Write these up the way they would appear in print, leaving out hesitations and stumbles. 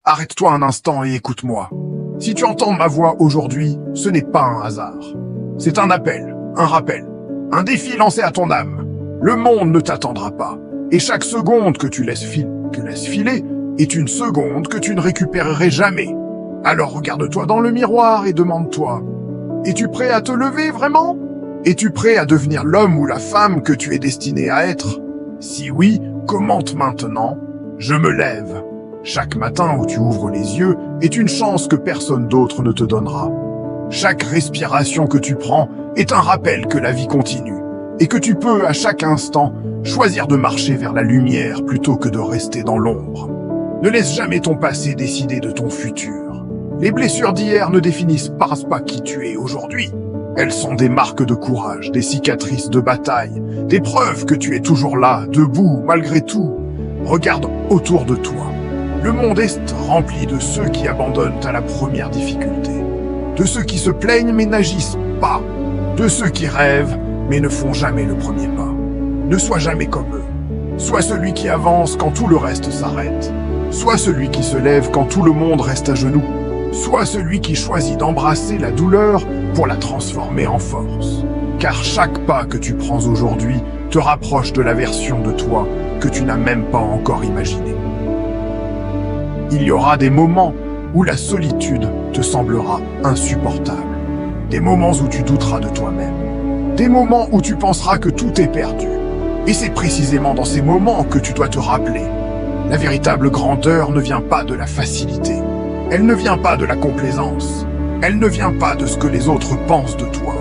Arrête-toi un instant et écoute-moi. Si tu entends ma voix aujourd'hui, ce n'est pas un hasard. C'est un appel, un rappel, un défi lancé à ton âme. Le monde ne t'attendra pas, et chaque seconde que tu laisses filer est une seconde que tu ne récupérerais jamais. Alors regarde-toi dans le miroir et demande-toi, es-tu prêt à te lever vraiment? Es-tu prêt à devenir l'homme ou la femme que tu es destiné à être? Si oui, commente maintenant, je me lève. Chaque matin où tu ouvres les yeux est une chance que personne d'autre ne te donnera. Chaque respiration que tu prends est un rappel que la vie continue et que tu peux à chaque instant choisir de marcher vers la lumière plutôt que de rester dans l'ombre. Ne laisse jamais ton passé décider de ton futur. Les blessures d'hier ne définissent pas qui tu es aujourd'hui. Elles sont des marques de courage, des cicatrices de bataille, des preuves que tu es toujours là, debout, malgré tout. Regarde autour de toi. Le monde est rempli de ceux qui abandonnent à la première difficulté, de ceux qui se plaignent mais n'agissent pas, de ceux qui rêvent mais ne font jamais le premier pas. Ne sois jamais comme eux. Sois celui qui avance quand tout le reste s'arrête. Sois celui qui se lève quand tout le monde reste à genoux. Sois celui qui choisit d'embrasser la douleur pour la transformer en force. Car chaque pas que tu prends aujourd'hui te rapproche de la version de toi que tu n'as même pas encore imaginée. Il y aura des moments où la solitude te semblera insupportable. Des moments où tu douteras de toi-même. Des moments où tu penseras que tout est perdu. Et c'est précisément dans ces moments que tu dois te rappeler. La véritable grandeur ne vient pas de la facilité. Elle ne vient pas de la complaisance. Elle ne vient pas de ce que les autres pensent de toi.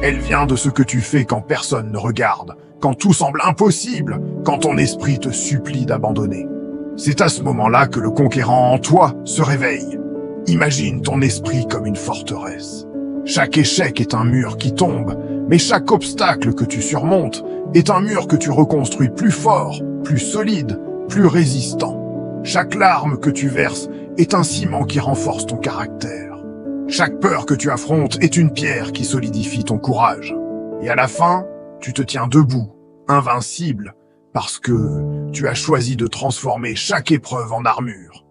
Elle vient de ce que tu fais quand personne ne regarde, quand tout semble impossible, quand ton esprit te supplie d'abandonner. C'est à ce moment-là que le conquérant en toi se réveille. Imagine ton esprit comme une forteresse. Chaque échec est un mur qui tombe, mais chaque obstacle que tu surmontes est un mur que tu reconstruis plus fort, plus solide, plus résistant. Chaque larme que tu verses est un ciment qui renforce ton caractère. Chaque peur que tu affrontes est une pierre qui solidifie ton courage. Et à la fin, tu te tiens debout, invincible, parce que tu as choisi de transformer chaque épreuve en armure.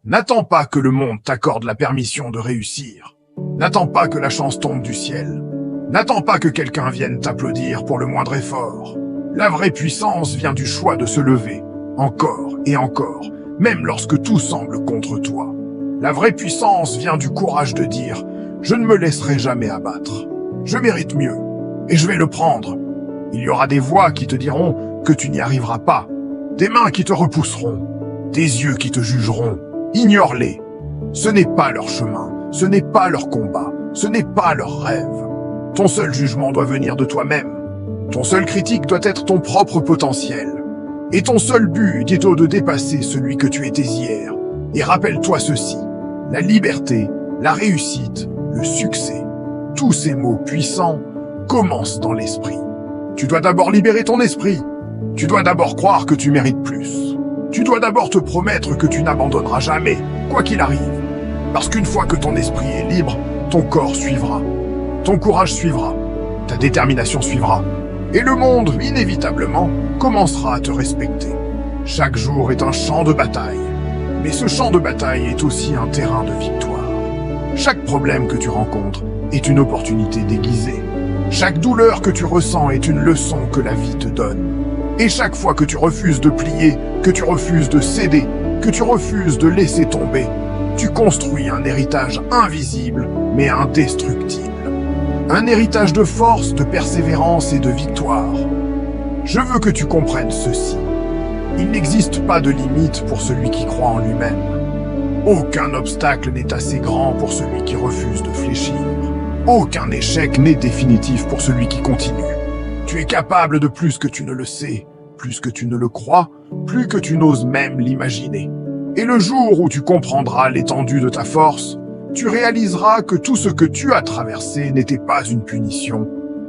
N'attends pas que le monde t'accorde la permission de réussir. N'attends pas que la chance tombe du ciel. N'attends pas que quelqu'un vienne t'applaudir pour le moindre effort. La vraie puissance vient du choix de se lever, encore et encore, même lorsque tout semble contre toi. La vraie puissance vient du courage de dire « Je ne me laisserai jamais abattre. Je mérite mieux, et je vais le prendre. » Il y aura des voix qui te diront que tu n'y arriveras pas, des mains qui te repousseront, des yeux qui te jugeront. Ignore-les. Ce n'est pas leur chemin, ce n'est pas leur combat, ce n'est pas leur rêve. Ton seul jugement doit venir de toi-même. Ton seul critique doit être ton propre potentiel. Et ton seul but est de dépasser celui que tu étais hier. Et rappelle-toi ceci, la liberté, la réussite, le succès, tous ces mots puissants commencent dans l'esprit. Tu dois d'abord libérer ton esprit. Tu dois d'abord croire que tu mérites plus. Tu dois d'abord te promettre que tu n'abandonneras jamais, quoi qu'il arrive. Parce qu'une fois que ton esprit est libre, ton corps suivra. Ton courage suivra. Ta détermination suivra. Et le monde, inévitablement, commencera à te respecter. Chaque jour est un champ de bataille. Mais ce champ de bataille est aussi un terrain de victoire. Chaque problème que tu rencontres est une opportunité déguisée. Chaque douleur que tu ressens est une leçon que la vie te donne. Et chaque fois que tu refuses de plier, que tu refuses de céder, que tu refuses de laisser tomber, tu construis un héritage invisible mais indestructible. Un héritage de force, de persévérance et de victoire. Je veux que tu comprennes ceci. Il n'existe pas de limite pour celui qui croit en lui-même. Aucun obstacle n'est assez grand pour celui qui refuse de fléchir. Aucun échec n'est définitif pour celui qui continue. Tu es capable de plus que tu ne le sais, plus que tu ne le crois, plus que tu n'oses même l'imaginer. Et le jour où tu comprendras l'étendue de ta force, tu réaliseras que tout ce que tu as traversé n'était pas une punition,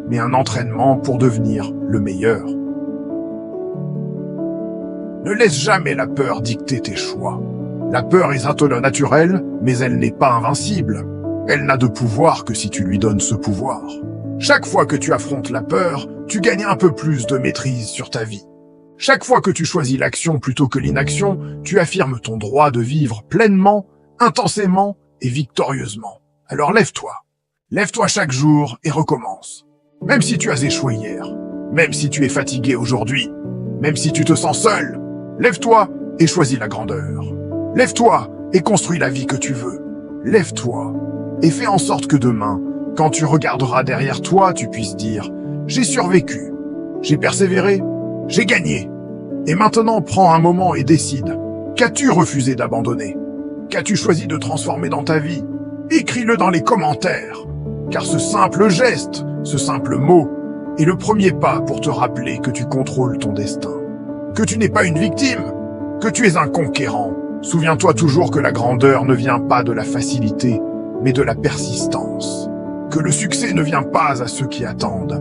mais un entraînement pour devenir le meilleur. Ne laisse jamais la peur dicter tes choix. La peur est un talon naturel, mais elle n'est pas invincible. Elle n'a de pouvoir que si tu lui donnes ce pouvoir. Chaque fois que tu affrontes la peur, tu gagnes un peu plus de maîtrise sur ta vie. Chaque fois que tu choisis l'action plutôt que l'inaction, tu affirmes ton droit de vivre pleinement, intensément et victorieusement. Alors lève-toi. Lève-toi chaque jour et recommence. Même si tu as échoué hier, même si tu es fatigué aujourd'hui, même si tu te sens seul, lève-toi et choisis la grandeur. Lève-toi et construis la vie que tu veux. Lève-toi et fais en sorte que demain, quand tu regarderas derrière toi, tu puisses dire « J'ai survécu, j'ai persévéré, j'ai gagné ». Et maintenant, prends un moment et décide. Qu'as-tu refusé d'abandonner? Qu'as-tu choisi de transformer dans ta vie? Écris-le dans les commentaires. Car ce simple geste, ce simple mot, est le premier pas pour te rappeler que tu contrôles ton destin. Que tu n'es pas une victime, que tu es un conquérant. Souviens-toi toujours que la grandeur ne vient pas de la facilité, mais de la persistance. Que le succès ne vient pas à ceux qui attendent,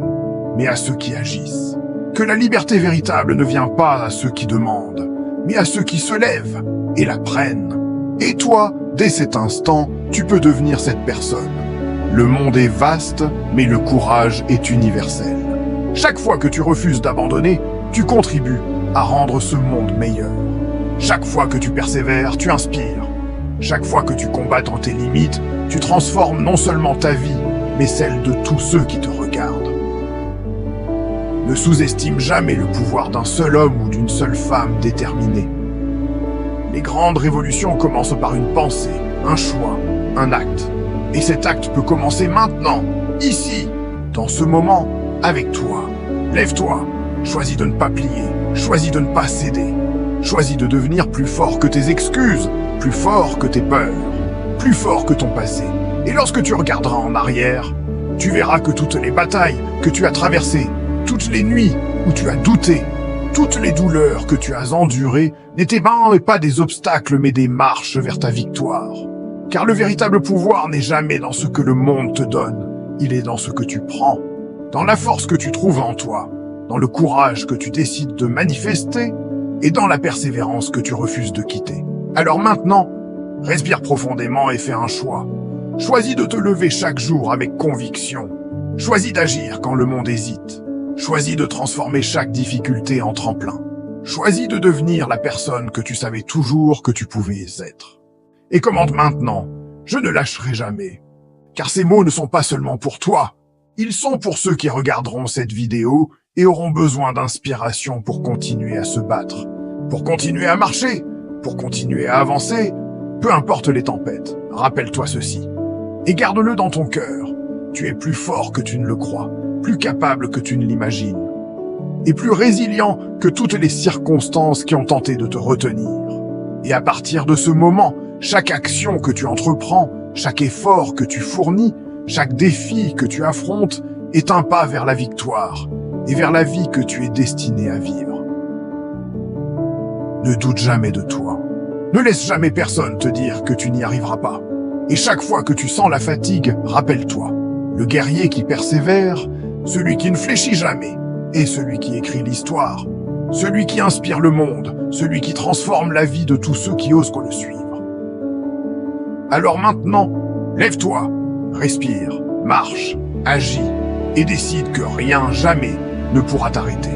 mais à ceux qui agissent. Que la liberté véritable ne vient pas à ceux qui demandent, mais à ceux qui se lèvent et la prennent. Et toi, dès cet instant, tu peux devenir cette personne. Le monde est vaste, mais le courage est universel. Chaque fois que tu refuses d'abandonner, tu contribues à rendre ce monde meilleur. Chaque fois que tu persévères, tu inspires. Chaque fois que tu combats dans tes limites, tu transformes non seulement ta vie, mais celle de tous ceux qui te regardent. Ne sous-estime jamais le pouvoir d'un seul homme ou d'une seule femme déterminée. Les grandes révolutions commencent par une pensée, un choix, un acte. Et cet acte peut commencer maintenant, ici, dans ce moment, avec toi. Lève-toi, choisis de ne pas plier, choisis de ne pas céder. Choisis de devenir plus fort que tes excuses, plus fort que tes peurs, plus fort que ton passé. Et lorsque tu regarderas en arrière, tu verras que toutes les batailles que tu as traversées, toutes les nuits où tu as douté, toutes les douleurs que tu as endurées n'étaient pas des obstacles mais des marches vers ta victoire. Car le véritable pouvoir n'est jamais dans ce que le monde te donne, il est dans ce que tu prends, dans la force que tu trouves en toi, dans le courage que tu décides de manifester et dans la persévérance que tu refuses de quitter. Alors maintenant, respire profondément et fais un choix. Choisis de te lever chaque jour avec conviction. Choisis d'agir quand le monde hésite. Choisis de transformer chaque difficulté en tremplin. Choisis de devenir la personne que tu savais toujours que tu pouvais être. Et commande maintenant, je ne lâcherai jamais. Car ces mots ne sont pas seulement pour toi, ils sont pour ceux qui regarderont cette vidéo et auront besoin d'inspiration pour continuer à se battre, pour continuer à marcher, pour continuer à avancer, peu importe les tempêtes. Rappelle-toi ceci. Et garde-le dans ton cœur. Tu es plus fort que tu ne le crois, plus capable que tu ne l'imagines, et plus résilient que toutes les circonstances qui ont tenté de te retenir. Et à partir de ce moment, chaque action que tu entreprends, chaque effort que tu fournis, chaque défi que tu affrontes est un pas vers la victoire et vers la vie que tu es destiné à vivre. Ne doute jamais de toi. Ne laisse jamais personne te dire que tu n'y arriveras pas. Et chaque fois que tu sens la fatigue, rappelle-toi, le guerrier qui persévère, celui qui ne fléchit jamais, est celui qui écrit l'histoire, celui qui inspire le monde, celui qui transforme la vie de tous ceux qui osent le suivre. Alors maintenant, lève-toi, respire, marche, agis et décide que rien, jamais, ne pourra t'arrêter.